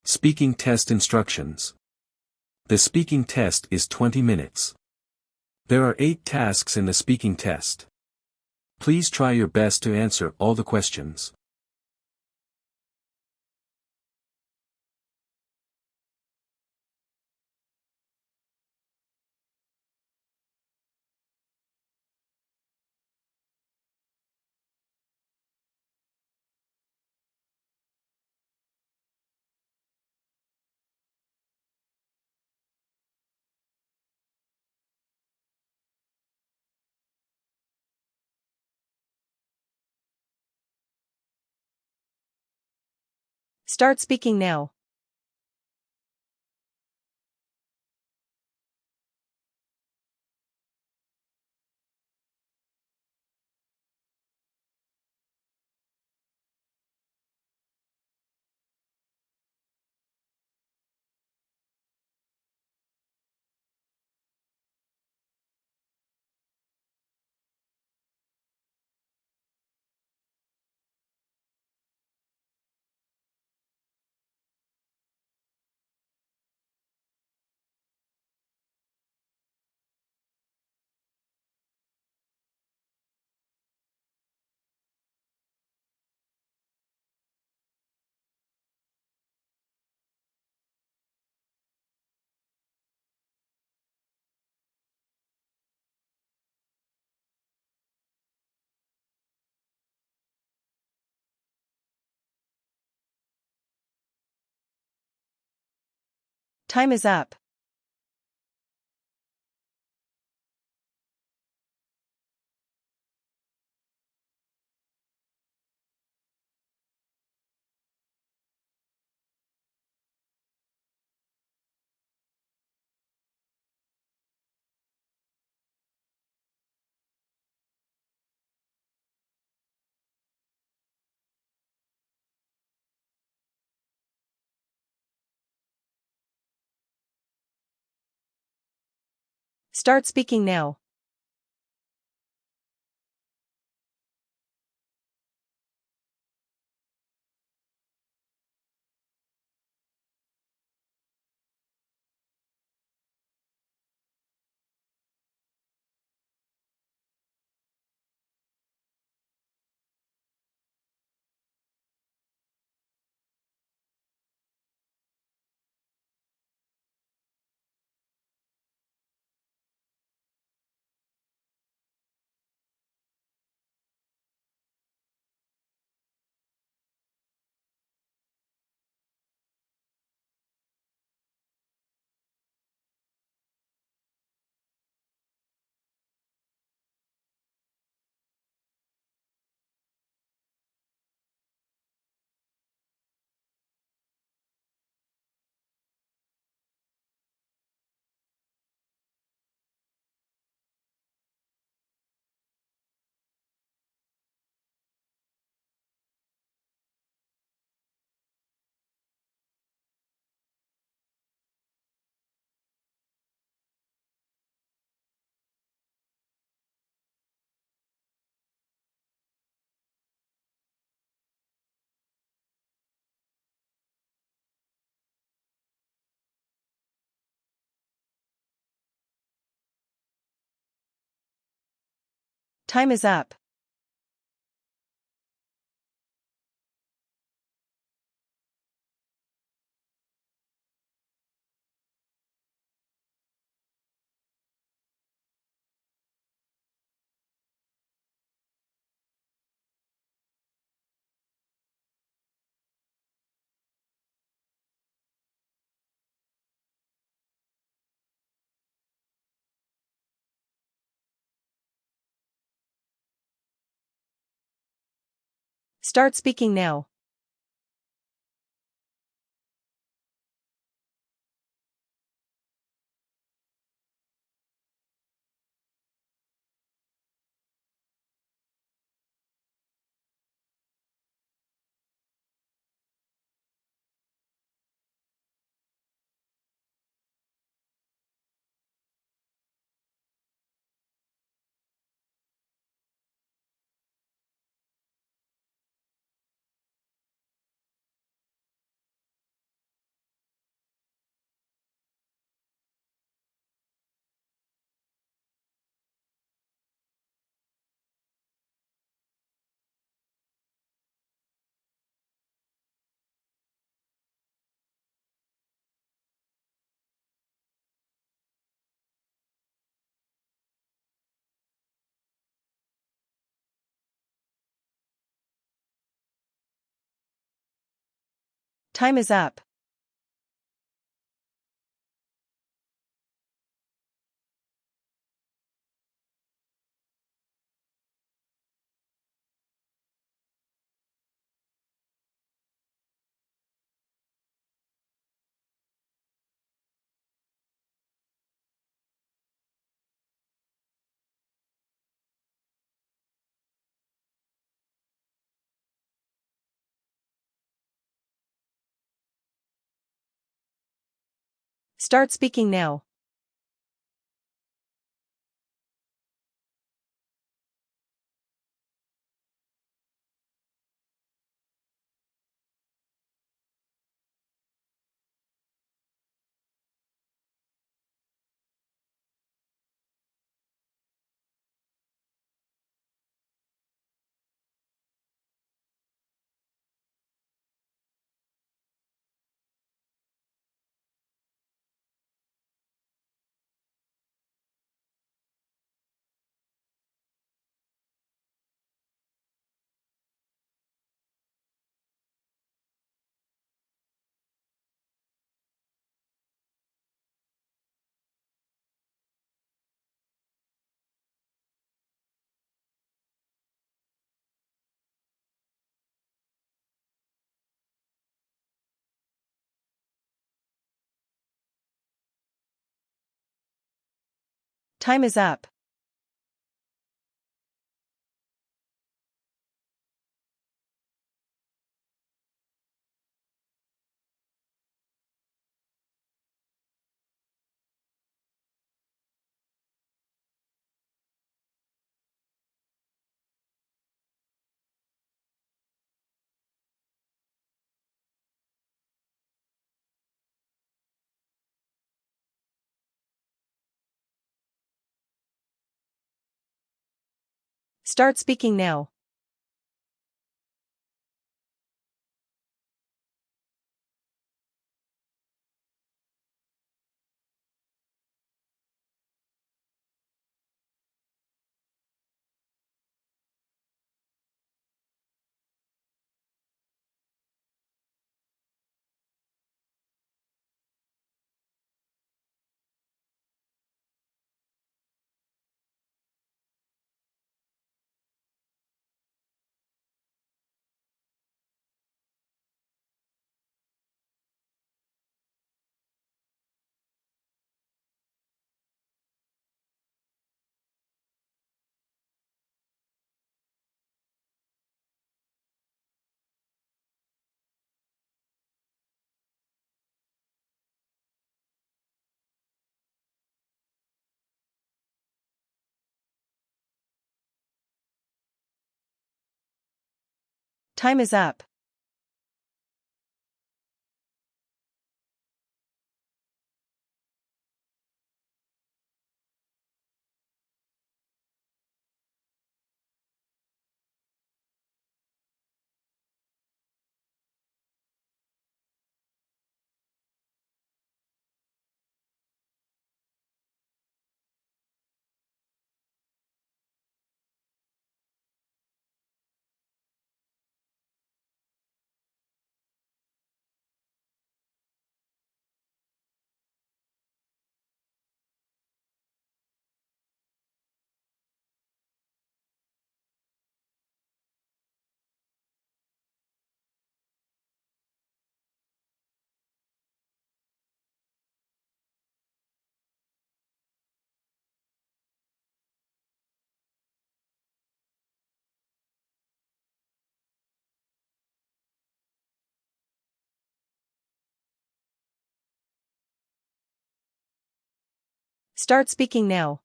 Speaking test instructions. The speaking test is 20 minutes. There are 8 tasks in the speaking test. Please try your best to answer all the questions. Start speaking now. Time is up. Start speaking now. Time is up. Start speaking now. Time is up. Start speaking now. Time is up. Start speaking now. Time is up. Start speaking now.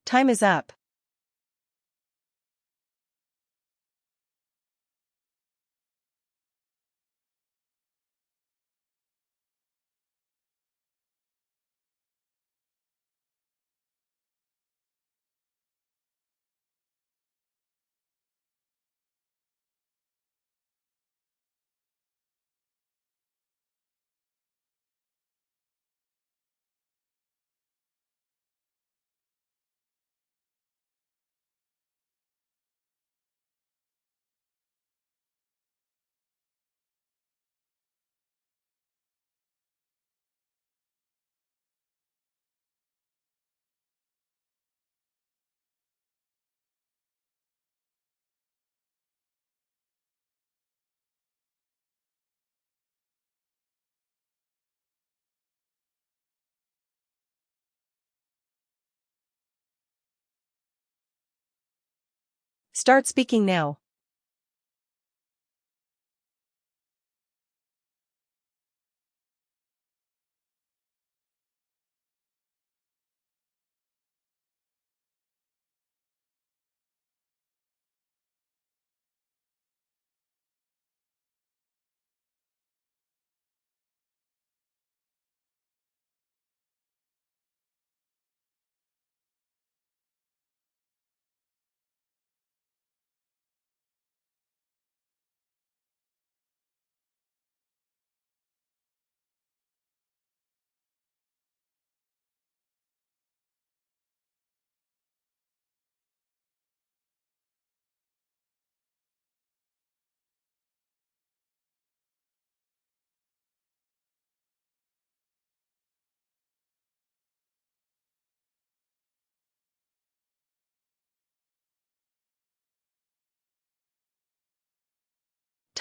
Time is up. Start speaking now.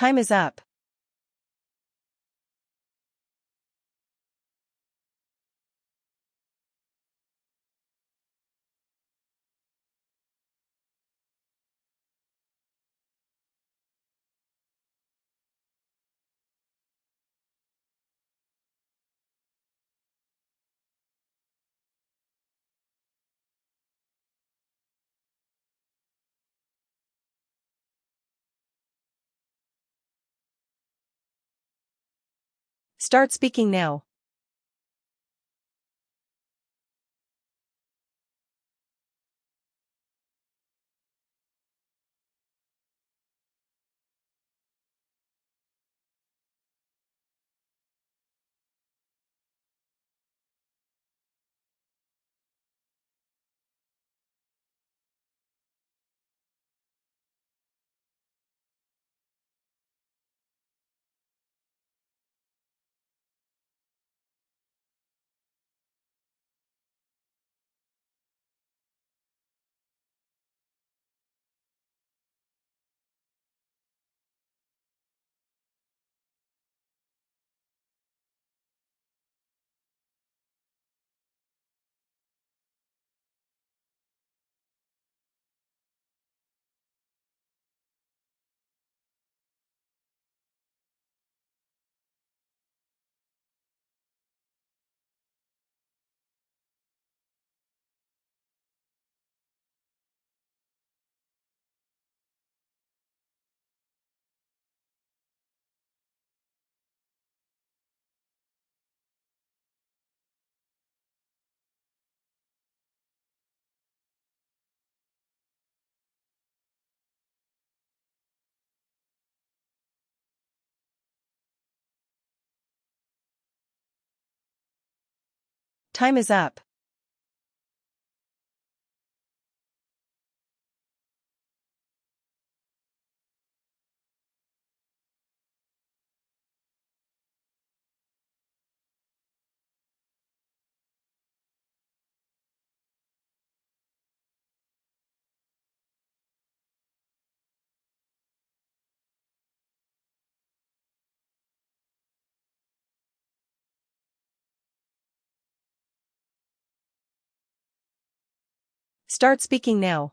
Time is up. Start speaking now. Time is up. Start speaking now.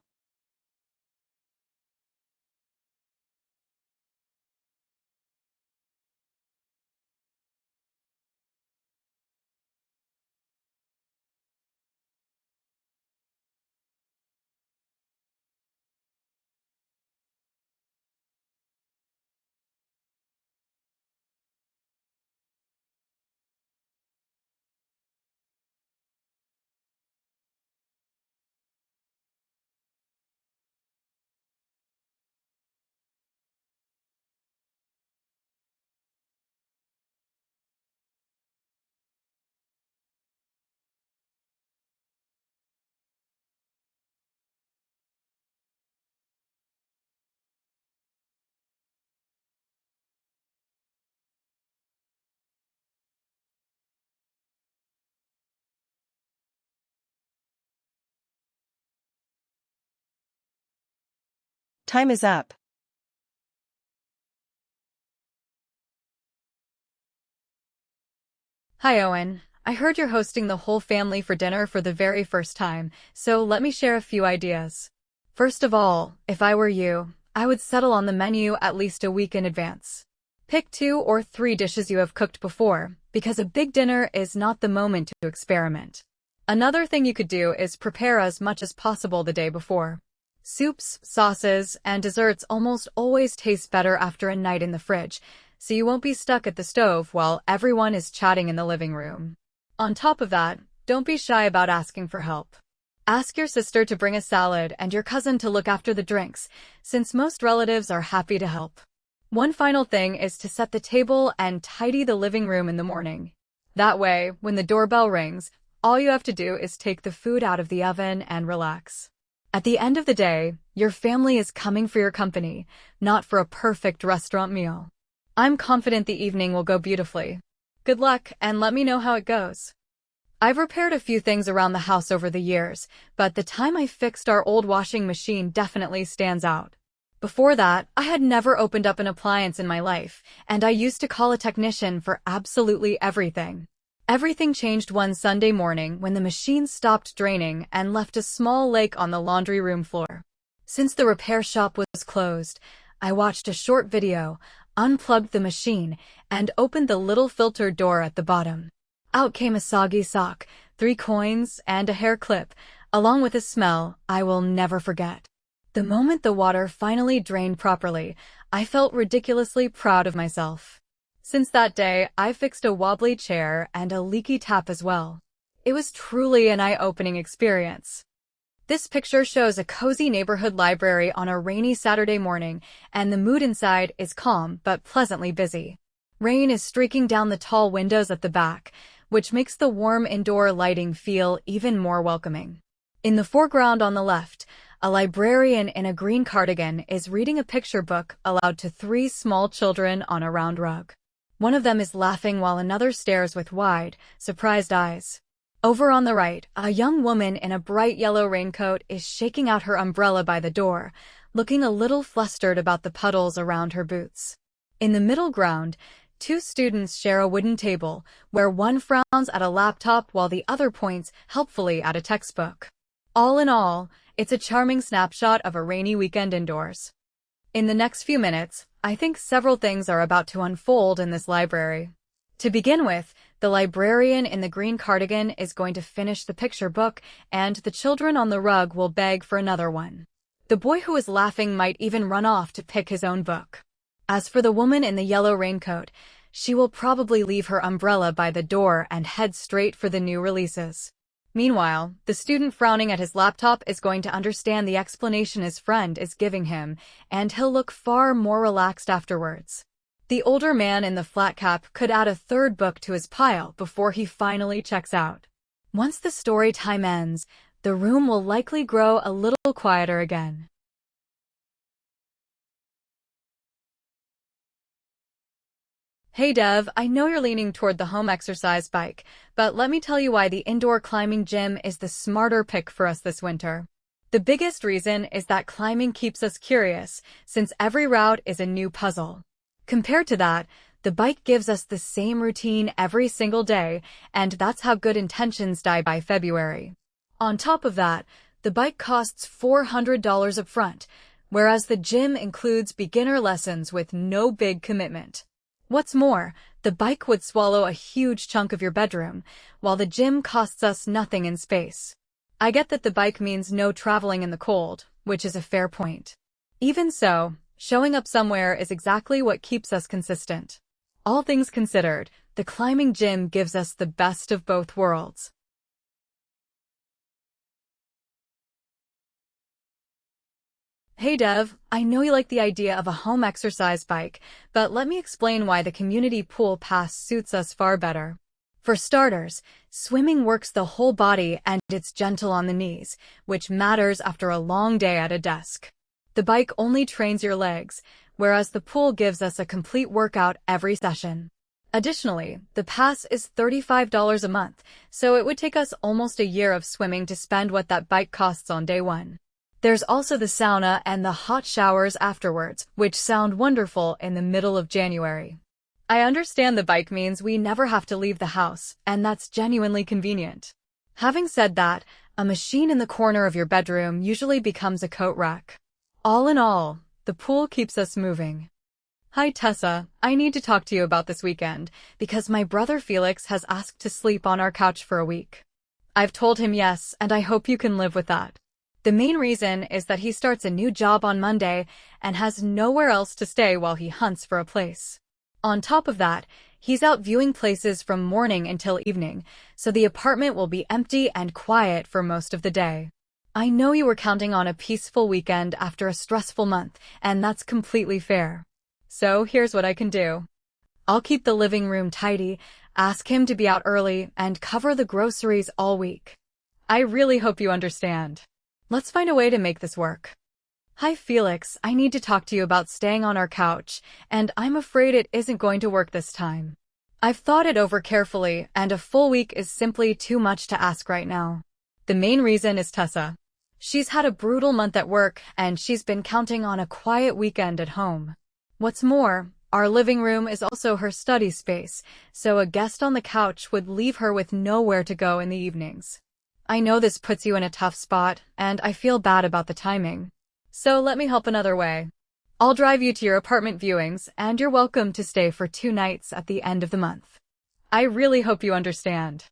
Time is up. Hi, Owen. I heard you're hosting the whole family for dinner for the very first time, so let me share a few ideas. First of all, if I were you, I would settle on the menu at least a week in advance. Pick 2 or 3 dishes you have cooked before, because a big dinner is not the moment to experiment. Another thing you could do is prepare as much as possible the day before. Soups, sauces, and desserts almost always taste better after a night in the fridge, so you won't be stuck at the stove while everyone is chatting in the living room. On top of that, don't be shy about asking for help. Ask your sister to bring a salad and your cousin to look after the drinks, since most relatives are happy to help. One final thing is to set the table and tidy the living room in the morning. That way, when the doorbell rings, all you have to do is take the food out of the oven and relax. At the end of the day, your family is coming for your company, not for a perfect restaurant meal. I'm confident the evening will go beautifully. Good luck, and let me know how it goes. I've repaired a few things around the house over the years, but the time I fixed our old washing machine definitely stands out. Before that, I had never opened up an appliance in my life, and I used to call a technician for absolutely everything. Everything changed one Sunday morning when the machine stopped draining and left a small lake on the laundry room floor. Since the repair shop was closed, I watched a short video, unplugged the machine, and opened the little filter door at the bottom. Out came a soggy sock, 3 coins, and a hair clip, along with a smell I will never forget. The moment the water finally drained properly, I felt ridiculously proud of myself. Since that day, I fixed a wobbly chair and a leaky tap as well. It was truly an eye-opening experience. This picture shows a cozy neighborhood library on a rainy Saturday morning, and the mood inside is calm but pleasantly busy. Rain is streaking down the tall windows at the back, which makes the warm indoor lighting feel even more welcoming. In the foreground on the left, a librarian in a green cardigan is reading a picture book aloud to 3 small children on a round rug. One of them is laughing while another stares with wide, surprised eyes. Over on the right, a young woman in a bright yellow raincoat is shaking out her umbrella by the door, looking a little flustered about the puddles around her boots. In the middle ground, 2 students share a wooden table, where one frowns at a laptop while the other points helpfully at a textbook. All in all, it's a charming snapshot of a rainy weekend indoors. In the next few minutes, I think several things are about to unfold in this library. To begin with, the librarian in the green cardigan is going to finish the picture book, and the children on the rug will beg for another one. The boy who is laughing might even run off to pick his own book. As for the woman in the yellow raincoat, she will probably leave her umbrella by the door and head straight for the new releases. Meanwhile, the student frowning at his laptop is going to understand the explanation his friend is giving him, and he'll look far more relaxed afterwards. The older man in the flat cap could add a 3rd book to his pile before he finally checks out. Once the story time ends, the room will likely grow a little quieter again. Hey Dev, I know you're leaning toward the home exercise bike, but let me tell you why the indoor climbing gym is the smarter pick for us this winter. The biggest reason is that climbing keeps us curious, since every route is a new puzzle. Compared to that, the bike gives us the same routine every single day, and that's how good intentions die by February. On top of that, the bike costs $400 up front, whereas the gym includes beginner lessons with no big commitment. What's more, the bike would swallow a huge chunk of your bedroom, while the gym costs us nothing in space. I get that the bike means no traveling in the cold, which is a fair point. Even so, showing up somewhere is exactly what keeps us consistent. All things considered, the climbing gym gives us the best of both worlds. Hey Dev, I know you like the idea of a home exercise bike, but let me explain why the community pool pass suits us far better. For starters, swimming works the whole body and it's gentle on the knees, which matters after a long day at a desk. The bike only trains your legs, whereas the pool gives us a complete workout every session. Additionally, the pass is $35 a month, so it would take us almost a year of swimming to spend what that bike costs on day 1. There's also the sauna and the hot showers afterwards, which sound wonderful in the middle of January. I understand the bike means we never have to leave the house, and that's genuinely convenient. Having said that, a machine in the corner of your bedroom usually becomes a coat rack. All in all, the pool keeps us moving. Hi Tessa, I need to talk to you about this weekend, because my brother Felix has asked to sleep on our couch for a week. I've told him yes, and I hope you can live with that. The main reason is that he starts a new job on Monday and has nowhere else to stay while he hunts for a place. On top of that, he's out viewing places from morning until evening, so the apartment will be empty and quiet for most of the day. I know you were counting on a peaceful weekend after a stressful month, and that's completely fair. So here's what I can do. I'll keep the living room tidy, ask him to be out early, and cover the groceries all week. I really hope you understand. Let's find a way to make this work. Hi Felix, I need to talk to you about staying on our couch, and I'm afraid it isn't going to work this time. I've thought it over carefully, and a full week is simply too much to ask right now. The main reason is Tessa. She's had a brutal month at work, and she's been counting on a quiet weekend at home. What's more, our living room is also her study space, so a guest on the couch would leave her with nowhere to go in the evenings. I know this puts you in a tough spot, and I feel bad about the timing. So let me help another way. I'll drive you to your apartment viewings, and you're welcome to stay for 2 nights at the end of the month. I really hope you understand.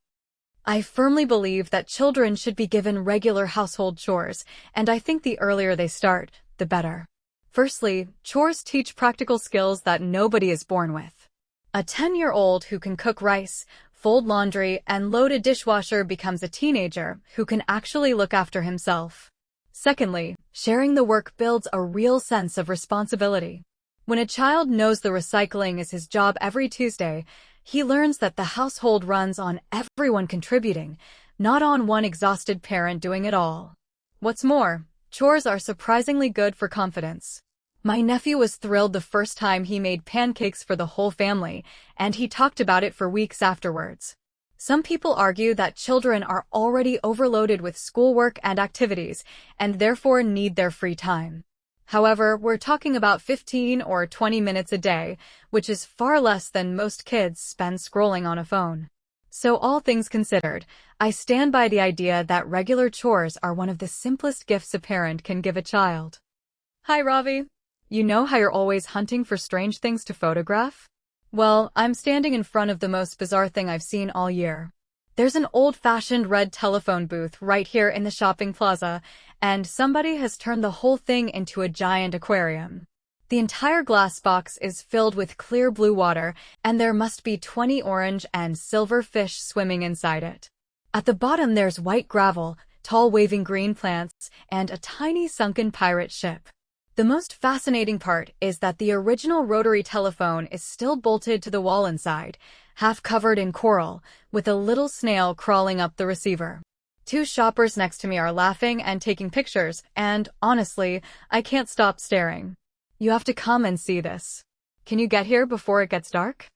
I firmly believe that children should be given regular household chores, and I think the earlier they start, the better. Firstly, chores teach practical skills that nobody is born with. A 10-year-old who can cook rice, fold laundry, and load a dishwasher becomes a teenager who can actually look after himself. Secondly, sharing the work builds a real sense of responsibility. When a child knows the recycling is his job every Tuesday, he learns that the household runs on everyone contributing, not on one exhausted parent doing it all. What's more, chores are surprisingly good for confidence. My nephew was thrilled the first time he made pancakes for the whole family, and he talked about it for weeks afterwards. Some people argue that children are already overloaded with schoolwork and activities, and therefore need their free time. However, we're talking about 15 or 20 minutes a day, which is far less than most kids spend scrolling on a phone. So all things considered, I stand by the idea that regular chores are one of the simplest gifts a parent can give a child. Hi Ravi. You know how you're always hunting for strange things to photograph? Well, I'm standing in front of the most bizarre thing I've seen all year. There's an old-fashioned red telephone booth right here in the shopping plaza, and somebody has turned the whole thing into a giant aquarium. The entire glass box is filled with clear blue water, and there must be 20 orange and silver fish swimming inside it. At the bottom there's white gravel, tall waving green plants, and a tiny sunken pirate ship. The most fascinating part is that the original rotary telephone is still bolted to the wall inside, half covered in coral, with a little snail crawling up the receiver. 2 shoppers next to me are laughing and taking pictures, and honestly, I can't stop staring. You have to come and see this. Can you get here before it gets dark?